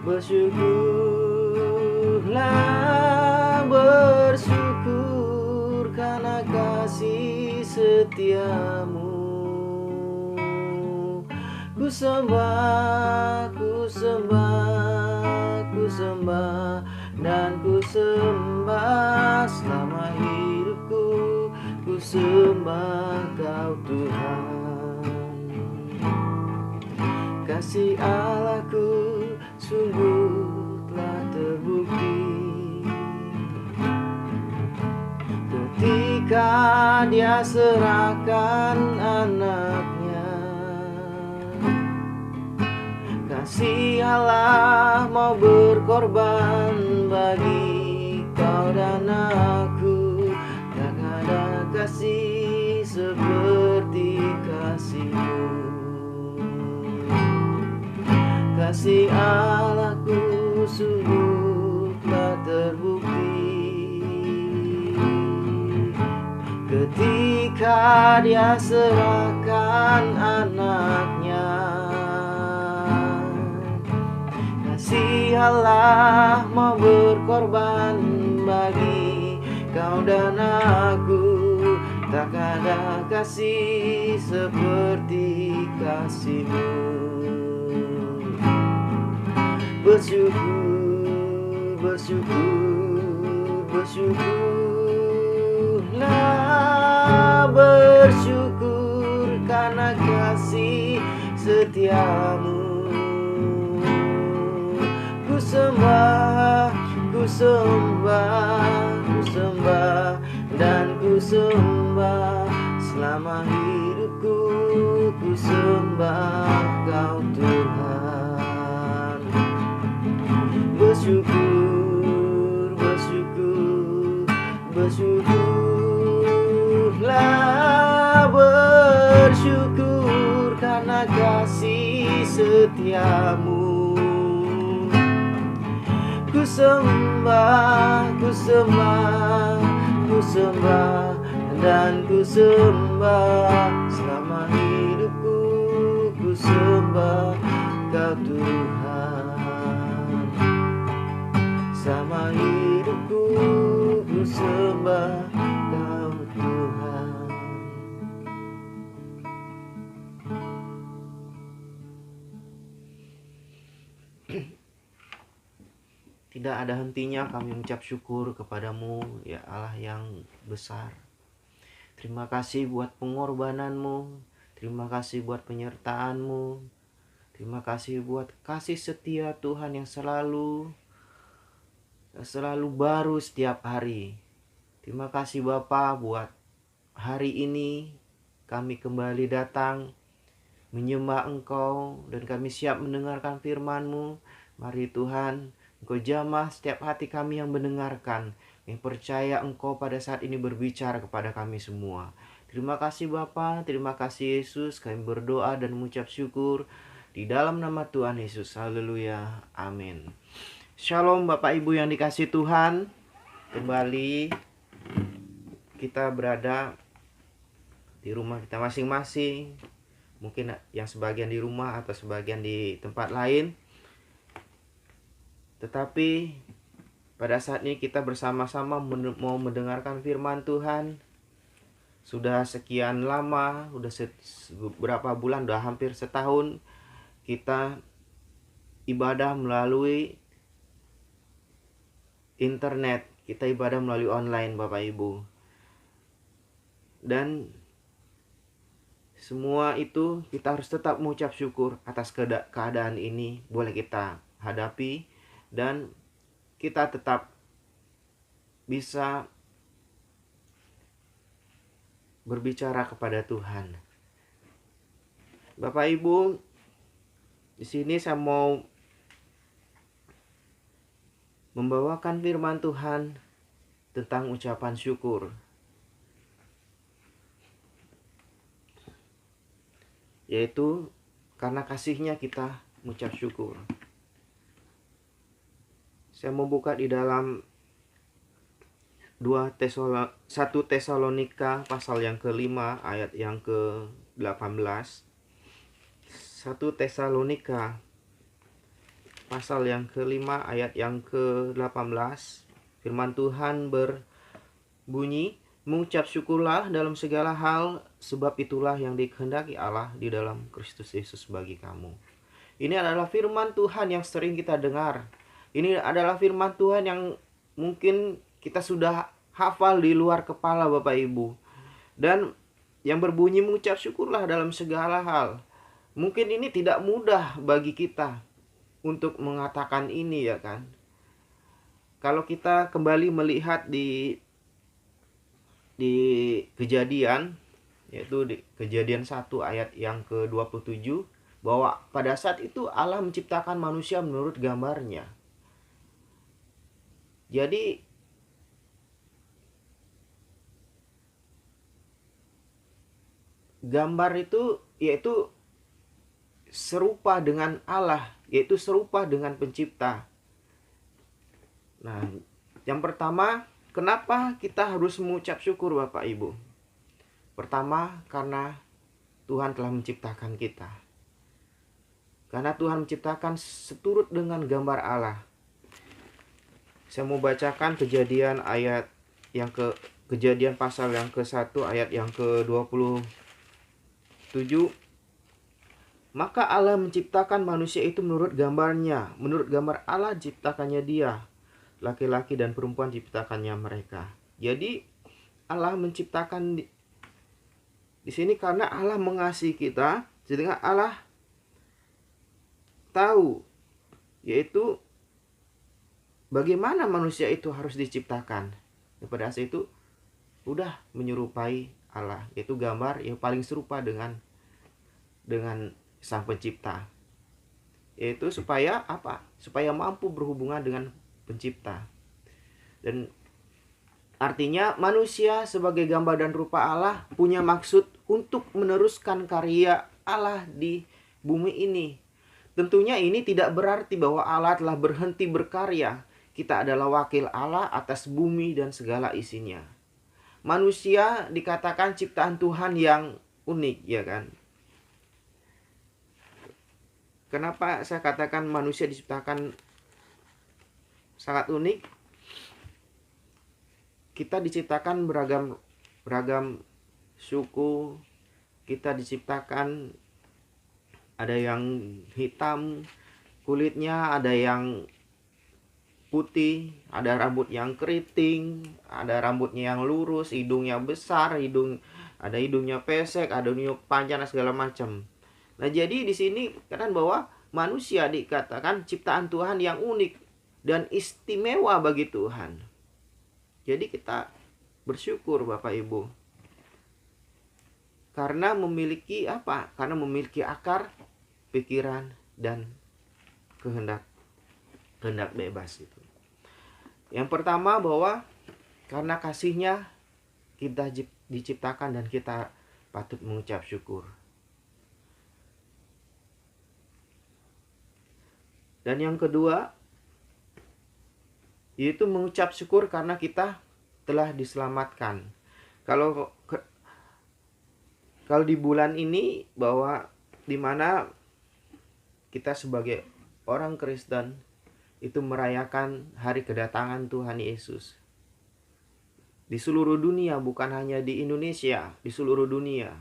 Bersyukurlah, bersyukur karena kasih setiamu. Ku sembah, ku sembah, ku sembah, dan ku sembah selama hidupku. Ku sembah Kau Tuhan. Kasih Allahku sungguh telah terbukti ketika Dia serahkan anaknya. Kasih Allah mau berkorban bagi kau dan aku. Tak ada kasih seperti kasih-Mu. Kasih Allahku sungguh telah terbukti ketika Dia serahkan anaknya. Kasih Allah mau berkorban bagi kau dan aku. Tak ada kasih seperti kasih-Mu. Bersyukur, bersyukur, bersyukurlah, bersyukur karena kasih setiamu. Ku sembah, ku sembah, ku sembah, dan ku sembah selama hidupku. Ku sembah Kau Tuhan. Bersyukur, bersyukur, bersyukurlah, bersyukur karena kasih setiamu. Ku sembah, ku sembah, ku sembah, dan ku sembah selama hidupku. Ku sembah Kau Tuhan. Selama hidupku ku sembah Kau Tuhan. Tidak ada hentinya kami mengucap syukur kepadamu, ya Allah yang besar. Terima kasih buat pengorbananmu, terima kasih buat penyertaanmu, terima kasih buat kasih setia Tuhan yang selalu baru setiap hari. Terima kasih Bapa buat hari ini kami kembali datang menyembah Engkau dan kami siap mendengarkan firman-Mu. Mari Tuhan, Engkau jamah setiap hati kami yang mendengarkan, yang percaya Engkau pada saat ini berbicara kepada kami semua. Terima kasih Bapa, terima kasih Yesus. Kami berdoa dan mengucap syukur di dalam nama Tuhan Yesus. Haleluya. Amin. Shalom Bapak Ibu yang dikasihi Tuhan. Kembali kita berada di rumah kita masing-masing. Mungkin yang sebagian di rumah atau sebagian di tempat lain. Tetapi pada saat ini kita bersama-sama mau mendengarkan firman Tuhan. Sudah sekian lama, sudah beberapa bulan, sudah hampir setahun kita ibadah melalui internet, kita ibadah melalui online Bapak Ibu. Dan semua itu kita harus tetap mengucap syukur atas keadaan ini boleh kita hadapi. Dan kita tetap bisa berbicara kepada Tuhan. Bapak Ibu, di sini saya mau membawakan firman Tuhan tentang ucapan syukur. Yaitu karena kasih-Nya kita mengucap syukur. Saya membuka di dalam 1 Tesalonika pasal yang ke-5 ayat yang ke-18. 1 Tesalonika pasal yang kelima ayat yang ke-18. Firman Tuhan berbunyi, mengucap syukurlah dalam segala hal, sebab itulah yang dikehendaki Allah di dalam Kristus Yesus bagi kamu. Ini adalah firman Tuhan yang sering kita dengar. Ini adalah firman Tuhan yang mungkin kita sudah hafal di luar kepala Bapak Ibu. Dan yang berbunyi mengucap syukurlah dalam segala hal. Mungkin ini tidak mudah bagi kita untuk mengatakan ini, ya kan. Kalau kita kembali melihat di Kejadian, yaitu di Kejadian 1 ayat yang ke-27, bahwa pada saat itu Allah menciptakan manusia menurut gambarnya. Jadi gambar itu yaitu serupa dengan Allah, yaitu serupa dengan pencipta. Nah, yang pertama, kenapa kita harus mengucap syukur Bapak Ibu? Pertama, karena Tuhan telah menciptakan kita. Karena Tuhan menciptakan seturut dengan gambar Allah. Saya mau bacakan Kejadian ayat yang Kejadian pasal yang ke-1 ayat yang ke-27. Maka Allah menciptakan manusia itu menurut gambarnya, menurut gambar Allah ciptakannya dia. Laki-laki dan perempuan ciptakannya mereka. Jadi Allah menciptakan di sini karena Allah mengasihi kita, sehingga Allah tahu yaitu bagaimana manusia itu harus diciptakan. Pada saat itu udah menyerupai Allah, yaitu gambar yang paling serupa dengan Sang Pencipta. Yaitu supaya apa? Supaya mampu berhubungan dengan Pencipta. Dan artinya manusia sebagai gambar dan rupa Allah punya maksud untuk meneruskan karya Allah di bumi ini. Tentunya ini tidak berarti bahwa Allah telah berhenti berkarya. Kita adalah wakil Allah atas bumi dan segala isinya. Manusia dikatakan ciptaan Tuhan yang unik, ya kan? Kenapa saya katakan manusia diciptakan sangat unik? Kita diciptakan beragam suku. Kita diciptakan ada yang hitam kulitnya, ada yang putih, ada rambut yang keriting, ada rambutnya yang lurus, hidungnya besar, ada hidungnya pesek, ada hidungnya panjang dan segala macam. Nah, jadi di sini katakan bahwa manusia dikatakan ciptaan Tuhan yang unik dan istimewa bagi Tuhan. Jadi kita bersyukur Bapak Ibu. Karena memiliki apa? Karena memiliki akar, pikiran, dan kehendak bebas itu. Yang pertama bahwa karena kasih-Nya kita diciptakan dan kita patut mengucap syukur. Dan yang kedua yaitu mengucap syukur karena kita telah diselamatkan. Kalau di bulan ini bahwa dimana kita sebagai orang Kristen itu merayakan hari kedatangan Tuhan Yesus di seluruh dunia, bukan hanya di Indonesia, di seluruh dunia.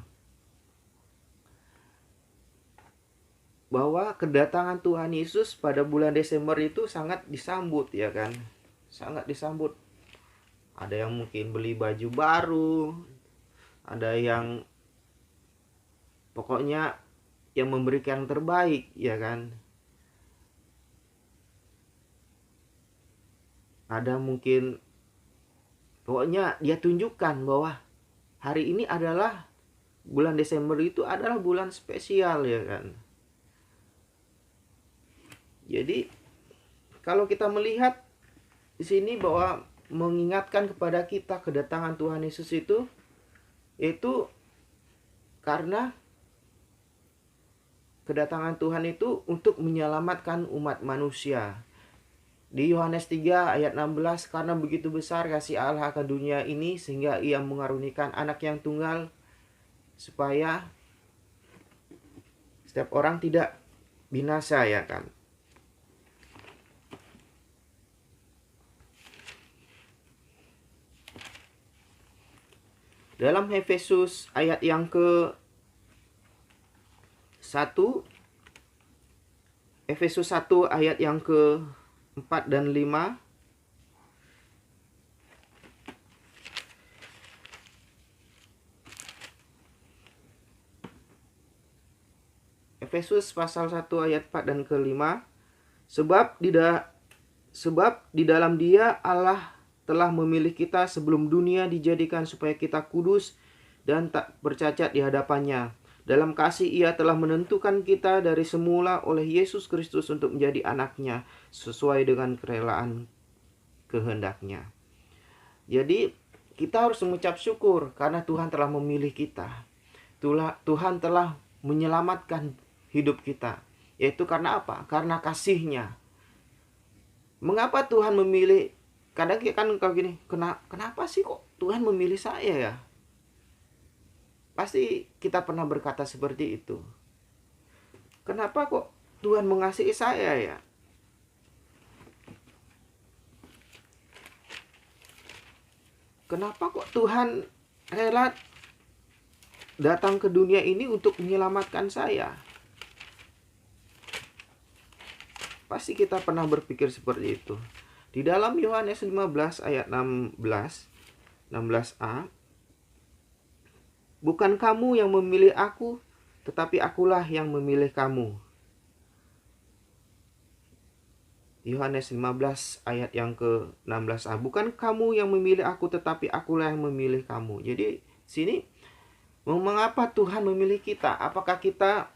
Bahwa kedatangan Tuhan Yesus pada bulan Desember itu sangat disambut, ya kan? Sangat disambut. Ada yang mungkin beli baju baru, ada yang pokoknya yang memberikan yang terbaik, ya kan? Ada mungkin pokoknya dia tunjukkan bahwa hari ini adalah bulan Desember itu adalah bulan spesial, ya kan? Jadi kalau kita melihat di sini bahwa mengingatkan kepada kita kedatangan Tuhan Yesus itu karena kedatangan Tuhan itu untuk menyelamatkan umat manusia. Di Yohanes 3 ayat 16, karena begitu besar kasih Allah akan dunia ini sehingga Ia mengarunikan anak yang tunggal supaya setiap orang tidak binasa, ya kan. Dalam Efesus ayat yang ke 1, Efesus 1 ayat yang ke 4 dan 5. Efesus pasal 1 ayat 4 dan ke-5. Sebab di dalam Dia Allah telah memilih kita sebelum dunia dijadikan supaya kita kudus dan tak bercacat di hadapannya. Dalam kasih Ia telah menentukan kita dari semula oleh Yesus Kristus untuk menjadi anaknya sesuai dengan kerelaan kehendaknya. Jadi kita harus mengucap syukur karena Tuhan telah memilih kita. Tuhan telah menyelamatkan hidup kita. Yaitu karena apa? Karena kasih-Nya. Mengapa Tuhan memilih? Kadang kan kalau gini, kenapa sih kok Tuhan memilih saya ya? Pasti kita pernah berkata seperti itu. Kenapa kok Tuhan mengasihi saya ya? Kenapa kok Tuhan rela datang ke dunia ini untuk menyelamatkan saya? Pasti kita pernah berpikir seperti itu. Di dalam Yohanes 15 ayat 16a, bukan kamu yang memilih aku, tetapi akulah yang memilih kamu. Yohanes 15 ayat yang ke-16a, bukan kamu yang memilih aku, tetapi akulah yang memilih kamu. Jadi sini, mengapa Tuhan memilih kita? Apakah kita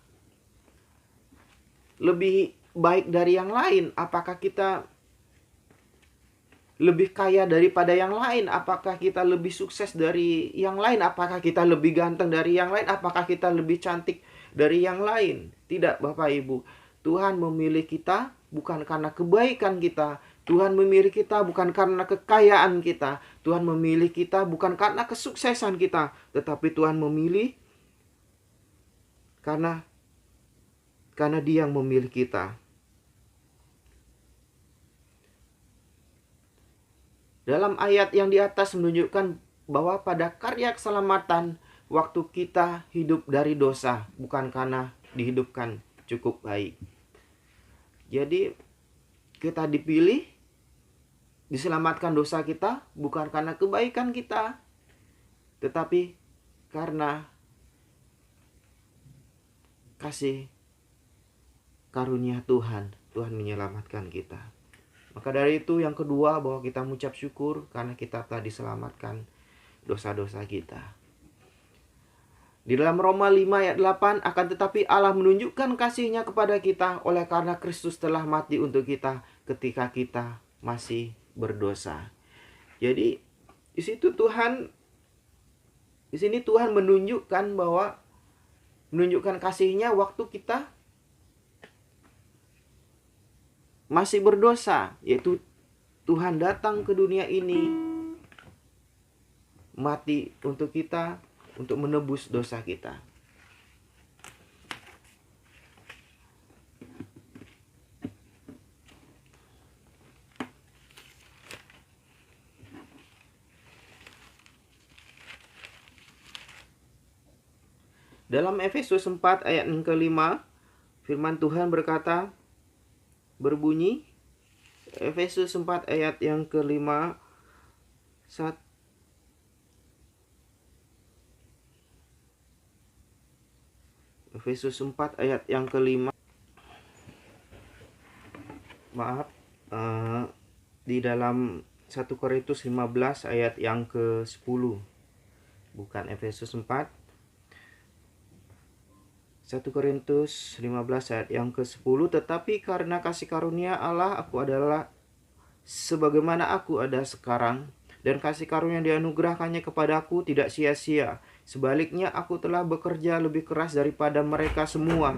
lebih baik dari yang lain? Apakah kita lebih kaya daripada yang lain? Apakah kita lebih sukses dari yang lain? Apakah kita lebih ganteng dari yang lain? Apakah kita lebih cantik dari yang lain? Tidak, Bapak Ibu. Tuhan memilih kita bukan karena kebaikan kita. Tuhan memilih kita bukan karena kekayaan kita. Tuhan memilih kita bukan karena kesuksesan kita. Tetapi Tuhan memilih karena Dia yang memilih kita. Dalam ayat yang di atas menunjukkan bahwa pada karya keselamatan waktu kita hidup dari dosa, bukan karena dihidupkan cukup baik. Jadi kita dipilih, diselamatkan dosa kita bukan karena kebaikan kita, tetapi karena kasih karunia Tuhan. Tuhan menyelamatkan kita. Maka dari itu yang kedua, bahwa kita mengucap syukur karena kita telah diselamatkan dosa-dosa kita. Di dalam Roma 5 ayat 8, akan tetapi Allah menunjukkan kasih-Nya kepada kita oleh karena Kristus telah mati untuk kita ketika kita masih berdosa. Jadi di sini Tuhan menunjukkan kasih-Nya waktu kita masih berdosa, yaitu Tuhan datang ke dunia ini, mati untuk kita, untuk menebus dosa kita. Dalam Efesus 4 ayat yang ke-5, firman Tuhan berkata, berbunyi, Efesus 4 ayat yang ke-5, Efesus 4 ayat yang ke-5, di dalam 1 Korintus 15 ayat yang ke-10, bukan Efesus 4, 1 Korintus 15 ayat yang ke-10, tetapi karena kasih karunia Allah aku adalah sebagaimana aku ada sekarang, dan kasih karunia yang dianugerahkannya kepadaku tidak sia-sia. Sebaliknya aku telah bekerja lebih keras daripada mereka semua.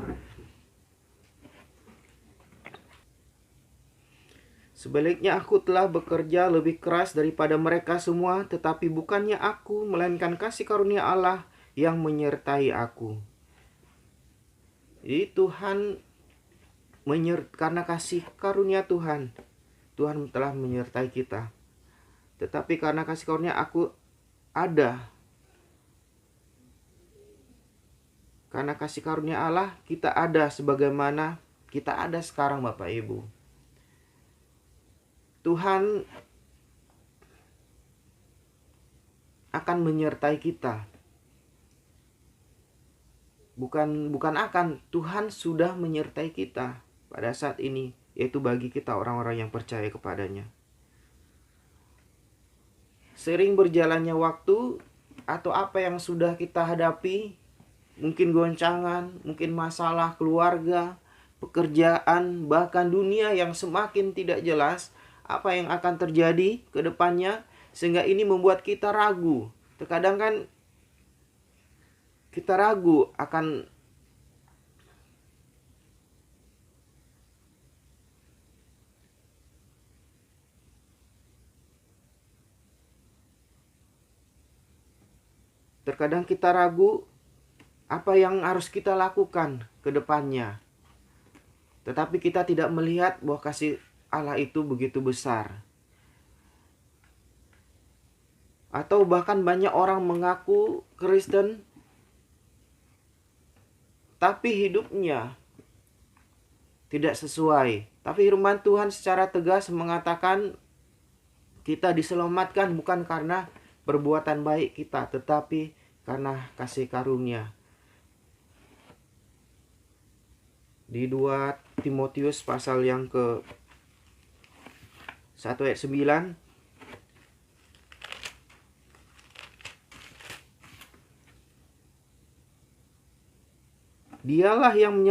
Tetapi bukannya aku, melainkan kasih karunia Allah yang menyertai aku. Jadi karena kasih karunia Tuhan telah menyertai kita. Tetapi karena kasih karunia aku ada Karena kasih karunia Allah, kita ada sebagaimana kita ada sekarang Bapak Ibu. Tuhan akan menyertai kita. Bukan akan, Tuhan sudah menyertai kita pada saat ini, yaitu bagi kita orang-orang yang percaya kepadanya. Sering berjalannya waktu atau apa yang sudah kita hadapi, mungkin goncangan, mungkin masalah keluarga, pekerjaan, bahkan dunia yang semakin tidak jelas apa yang akan terjadi ke depannya, sehingga ini membuat kita ragu. Terkadang kan kita ragu akan apa yang harus kita lakukan ke depannya. Tetapi kita tidak melihat bahwa kasih Allah itu begitu besar. Atau bahkan banyak orang mengaku Kristen, tapi hidupnya tidak sesuai. Tapi firman Tuhan secara tegas mengatakan kita diselamatkan bukan karena perbuatan baik kita, tetapi karena kasih karunia. Di 2 Timotius pasal yang ke 1 ayat 9, Dialah yang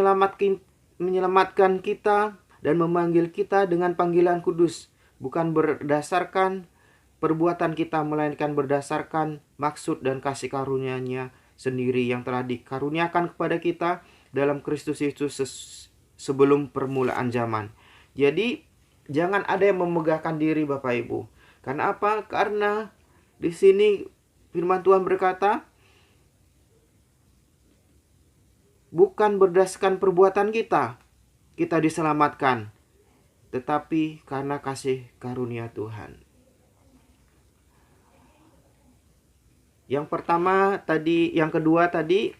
menyelamatkan kita dan memanggil kita dengan panggilan kudus, bukan berdasarkan perbuatan kita, melainkan berdasarkan maksud dan kasih karunia-Nya sendiri yang telah dikaruniakan kepada kita dalam Kristus Yesus sebelum permulaan zaman. Jadi jangan ada yang memegahkan diri Bapak Ibu. Karena apa? Karena di sini firman Tuhan berkata, bukan berdasarkan perbuatan kita diselamatkan, tetapi karena kasih karunia Tuhan. Yang kedua tadi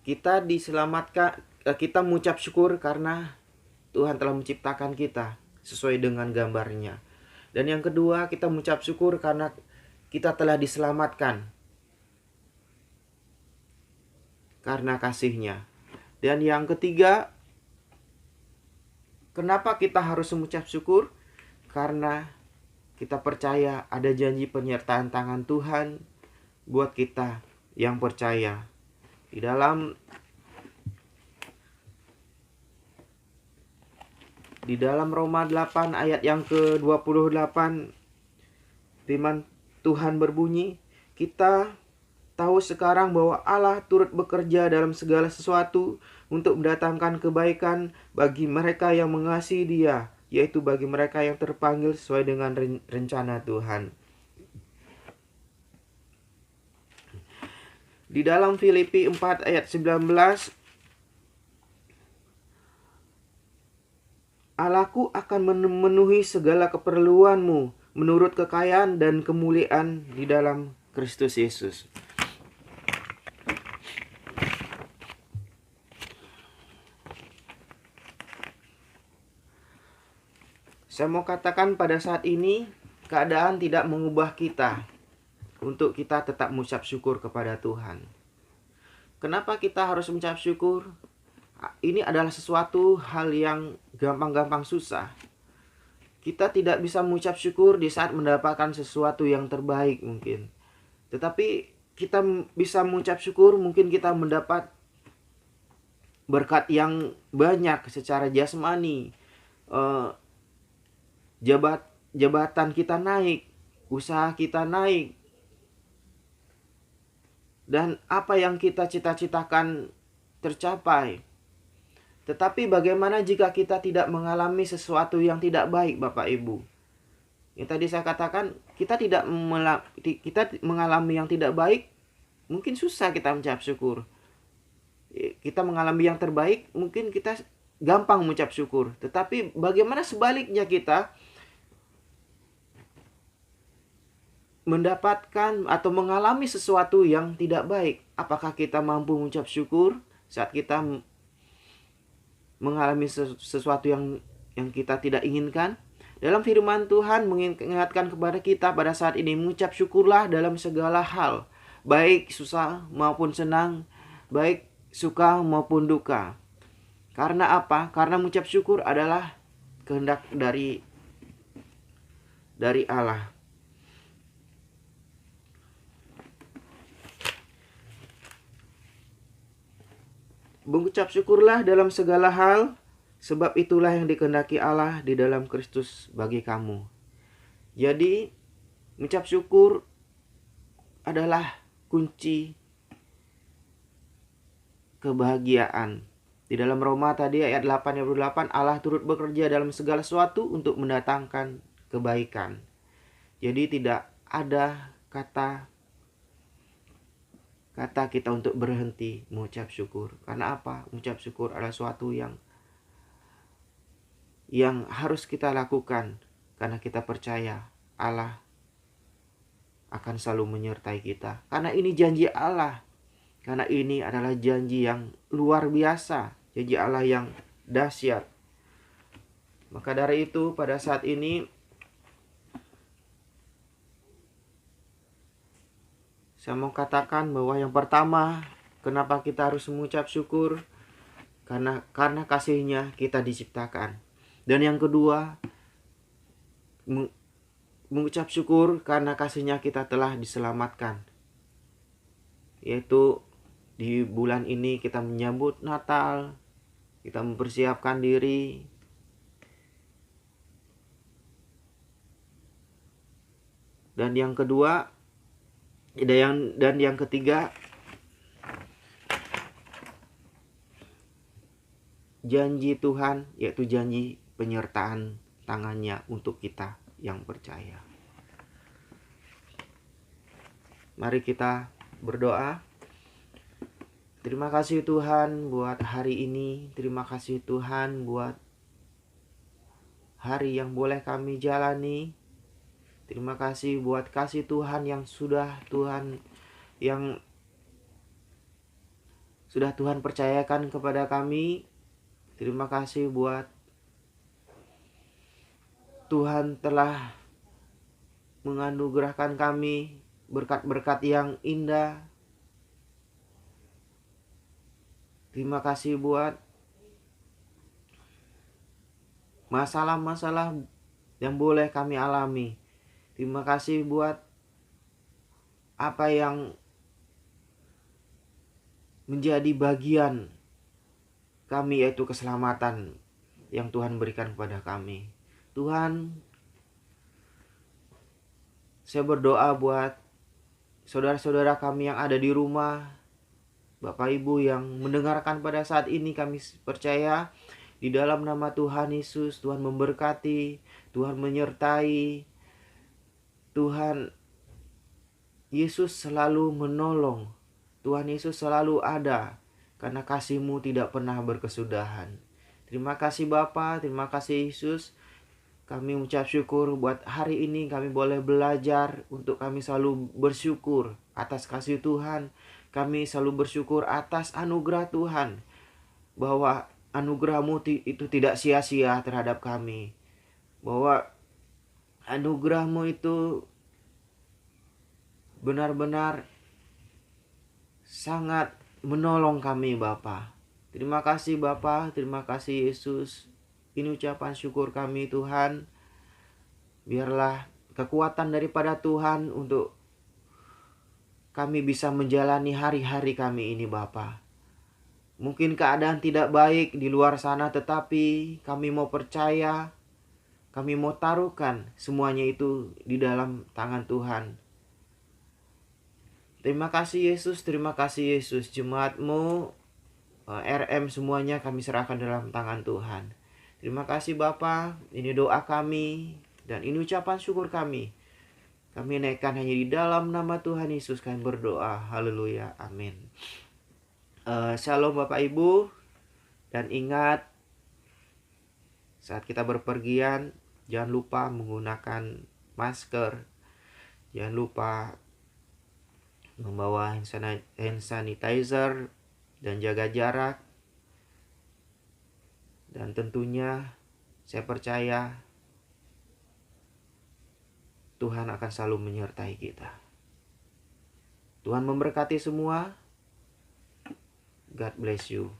kita diselamatkan, kita mengucap syukur karena Tuhan telah menciptakan kita sesuai dengan gambarnya. Dan yang kedua, kita mengucap syukur karena kita telah diselamatkan karena kasih-Nya. Dan yang ketiga, kenapa kita harus mengucap syukur? Karena kita percaya ada janji penyertaan tangan Tuhan buat kita yang percaya. Di dalam Roma 8 ayat yang ke-28, firman Tuhan berbunyi, kita tahu sekarang bahwa Allah turut bekerja dalam segala sesuatu untuk mendatangkan kebaikan bagi mereka yang mengasihi Dia, yaitu bagi mereka yang terpanggil sesuai dengan rencana Tuhan. Di dalam Filipi 4 ayat 19, Allahku akan memenuhi segala keperluanmu menurut kekayaan dan kemuliaan di dalam Kristus Yesus. Saya mau katakan pada saat ini, keadaan tidak mengubah kita untuk kita tetap mengucap syukur kepada Tuhan. Kenapa kita harus mengucap syukur? Ini adalah sesuatu hal yang gampang-gampang susah. Kita tidak bisa mengucap syukur di saat mendapatkan sesuatu yang terbaik mungkin. Tetapi kita bisa mengucap syukur mungkin kita mendapat berkat yang banyak secara jasmani. Jabatan kita naik, usaha kita naik. Dan apa yang kita cita-citakan tercapai. Tetapi bagaimana jika kita tidak mengalami sesuatu yang tidak baik Bapak Ibu? Yang tadi saya katakan, kita mengalami yang tidak baik, mungkin susah kita mengucap syukur. Kita mengalami yang terbaik, mungkin kita gampang mengucap syukur. Tetapi bagaimana sebaliknya kita? mendapatkan atau mengalami sesuatu yang tidak baik, apakah kita mampu mengucap syukur saat kita mengalami sesuatu yang kita tidak inginkan? Dalam firman Tuhan mengingatkan kepada kita pada saat ini, mengucap syukurlah dalam segala hal, baik susah maupun senang, baik suka maupun duka. Karena apa? Karena mengucap syukur adalah kehendak dari Allah. Mengucap syukurlah dalam segala hal, sebab itulah yang dikehendaki Allah di dalam Kristus bagi kamu. Jadi, mengucap syukur adalah kunci kebahagiaan. Di dalam Roma tadi ayat 8, Allah turut bekerja dalam segala sesuatu untuk mendatangkan kebaikan. Jadi tidak ada kata kita untuk berhenti mengucap syukur. Karena apa? Mengucap syukur adalah sesuatu yang harus kita lakukan, karena kita percaya Allah akan selalu menyertai kita. Karena ini janji Allah. Karena ini adalah janji yang luar biasa, janji Allah yang dahsyat. Maka dari itu pada saat ini saya mau katakan bahwa yang pertama, kenapa kita harus mengucap syukur? Karena kasih-Nya kita diciptakan. Dan yang kedua, mengucap syukur karena kasih-Nya kita telah diselamatkan. Yaitu di bulan ini kita menyambut Natal, kita mempersiapkan diri. Dan yang kedua, dan yang ketiga, janji Tuhan, yaitu janji penyertaan tangan-Nya untuk kita yang percaya. Mari kita berdoa. Terima kasih Tuhan buat hari ini. Terima kasih Tuhan buat hari yang boleh kami jalani. Terima kasih buat kasih Tuhan yang sudah Tuhan percayakan kepada kami. Terima kasih buat Tuhan telah menganugerahkan kami berkat-berkat yang indah. Terima kasih buat masalah-masalah yang boleh kami alami. Terima kasih buat apa yang menjadi bagian kami, yaitu keselamatan yang Tuhan berikan kepada kami. Tuhan, saya berdoa buat saudara-saudara kami yang ada di rumah, Bapak Ibu yang mendengarkan pada saat ini. Kami percaya di dalam nama Tuhan Yesus, Tuhan memberkati, Tuhan menyertai. Tuhan Yesus selalu menolong. Tuhan Yesus selalu ada, karena kasih-Mu tidak pernah berkesudahan. Terima kasih Bapa, terima kasih Yesus. Kami mengucap syukur buat hari ini kami boleh belajar untuk kami selalu bersyukur atas kasih Tuhan. Kami selalu bersyukur atas anugerah Tuhan, bahwa anugerah-Mu itu tidak sia-sia terhadap kami. Bahwa anugerah-Mu itu benar-benar sangat menolong kami Bapa. Terima kasih Bapa, terima kasih Yesus. Ini ucapan syukur kami Tuhan. Biarlah kekuatan daripada Tuhan untuk kami bisa menjalani hari-hari kami ini Bapa. Mungkin keadaan tidak baik di luar sana, tetapi kami mau percaya, kami mau taruhkan semuanya itu di dalam tangan Tuhan. Terima kasih Yesus, terima kasih Yesus. Jemaat-Mu, RM semuanya kami serahkan dalam tangan Tuhan. Terima kasih Bapa, ini doa kami dan ini ucapan syukur kami. Kami naikkan hanya di dalam nama Tuhan Yesus kami berdoa. Haleluya, amin. Shalom Bapak Ibu. Dan ingat, saat kita berpergian, jangan lupa menggunakan masker. Jangan lupa membawa hand sanitizer dan jaga jarak. Dan tentunya saya percaya Tuhan akan selalu menyertai kita. Tuhan memberkati semua. God bless you.